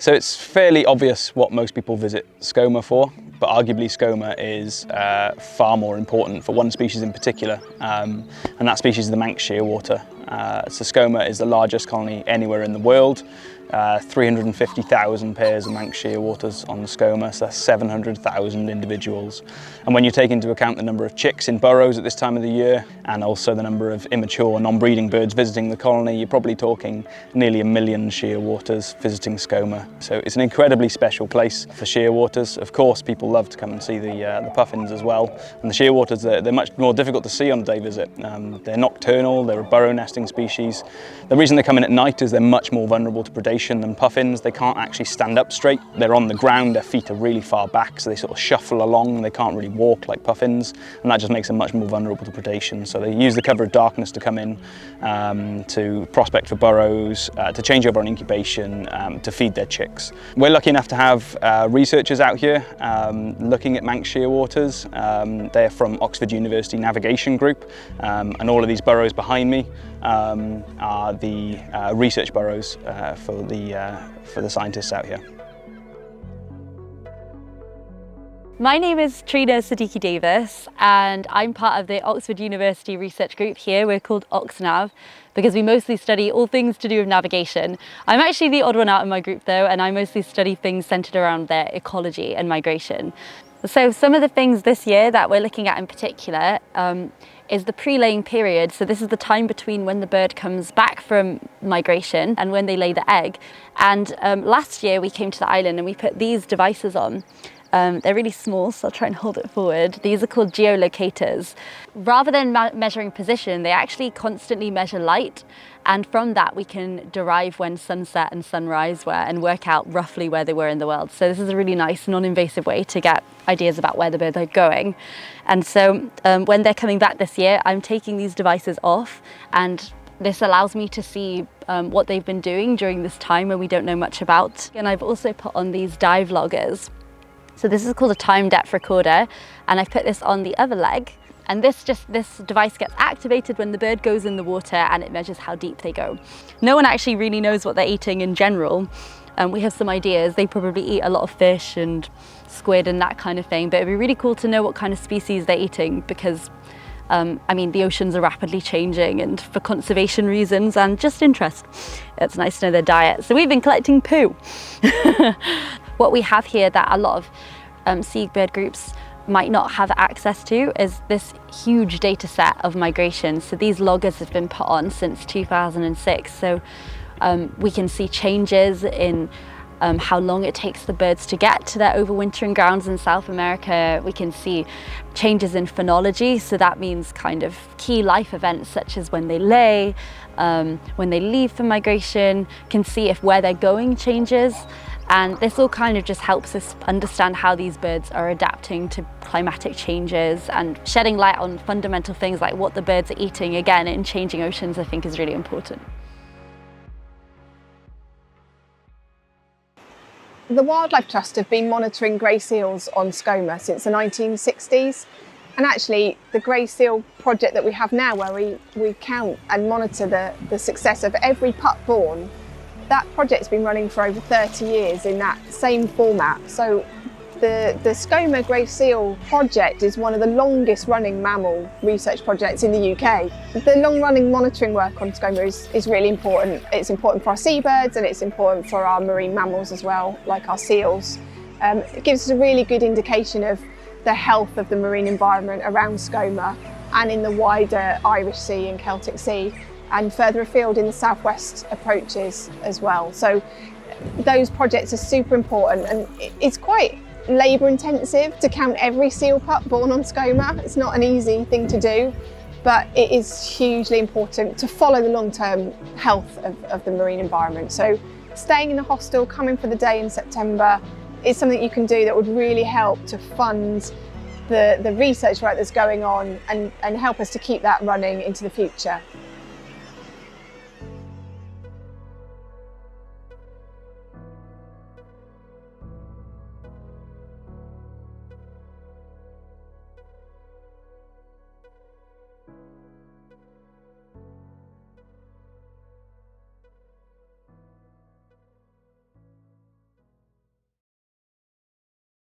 So it's fairly obvious what most people visit Skomer for, but arguably Skomer is far more important for one species in particular, and that species is the Manx shearwater. So Skomer is the largest colony anywhere in the world. 350,000 pairs of Manx shearwaters on the Skomer, so that's 700,000 individuals. And when you take into account the number of chicks in burrows at this time of the year, and also the number of immature non-breeding birds visiting the colony, you're probably talking nearly 1 million shearwaters visiting Skomer. So it's an incredibly special place for shearwaters. Of course, people love to come and see the puffins as well. And the shearwaters, they're much more difficult to see on a day visit. They're nocturnal, they're a burrow nesting species. The reason they come in at night is they're much more vulnerable to predation than puffins. They can't actually stand up straight. They're on the ground, their feet are really far back, so they sort of shuffle along. They can't really walk like puffins, and that just makes them much more vulnerable to predation. So they use the cover of darkness to come in, to prospect for burrows, to change over on incubation, to feed their chicks. We're lucky enough to have researchers out here looking at Manx shearwaters. They're from Oxford University Navigation Group, and all of these burrows behind me are the research burrows for the scientists out here. My name is Katrina Siddiqui-Davies and I'm part of the Oxford University research group here. We're called OxNav because we mostly study all things to do with navigation. I'm actually the odd one out in my group though, and I mostly study things centred around their ecology and migration. So some of the things this year that we're looking at in particular is the pre-laying period. So this is the time between when the bird comes back from migration and when they lay the egg. And last year we came to the island and we put these devices on. They're really small, so I'll try and hold it forward. These are called geolocators. Rather than measuring position, they actually constantly measure light. And from that, we can derive when sunset and sunrise were and work out roughly where they were in the world. So this is a really nice, non-invasive way to get ideas about where the birds are going. And so when they're coming back this year, I'm taking these devices off, and this allows me to see what they've been doing during this time when we don't know much about. And I've also put on these dive loggers. So this is called a time depth recorder, and I've put this on the other leg. And this device gets activated when the bird goes in the water, and it measures how deep they go. No one actually really knows what they're eating in general. We have some ideas. They probably eat a lot of fish and squid and that kind of thing, but it'd be really cool to know what kind of species they're eating because I mean, the oceans are rapidly changing, and for conservation reasons and just interest, it's nice to know their diet. So we've been collecting poo. What we have here that a lot of seabird groups might not have access to is this huge data set of migration. So these loggers have been put on since 2006. So we can see changes in how long it takes the birds to get to their overwintering grounds in South America. We can see changes in phenology. So that means kind of key life events such as when they lay, when they leave for migration, can see if where they're going changes. And this all kind of just helps us understand how these birds are adapting to climatic changes, and shedding light on fundamental things like what the birds are eating, again, in changing oceans, I think is really important. The Wildlife Trust have been monitoring grey seals on Skomer since the 1960s. And actually, the grey seal project that we have now, where we count and monitor the success of every pup born, that project's been running for over 30 years in that same format. So the Skomer Grey Seal project is one of the longest running mammal research projects in the UK. The long running monitoring work on Skomer is really important. It's important for our seabirds, and it's important for our marine mammals as well, like our seals. It gives us a really good indication of the health of the marine environment around Skomer and in the wider Irish Sea and Celtic Sea, and further afield in the southwest approaches as well. So those projects are super important, and it's quite labour intensive to count every seal pup born on Skomer. It's not an easy thing to do, but it is hugely important to follow the long-term health of the marine environment. So staying in a hostel, coming for the day in September is something you can do that would really help to fund the research work that's going on and help us to keep that running into the future.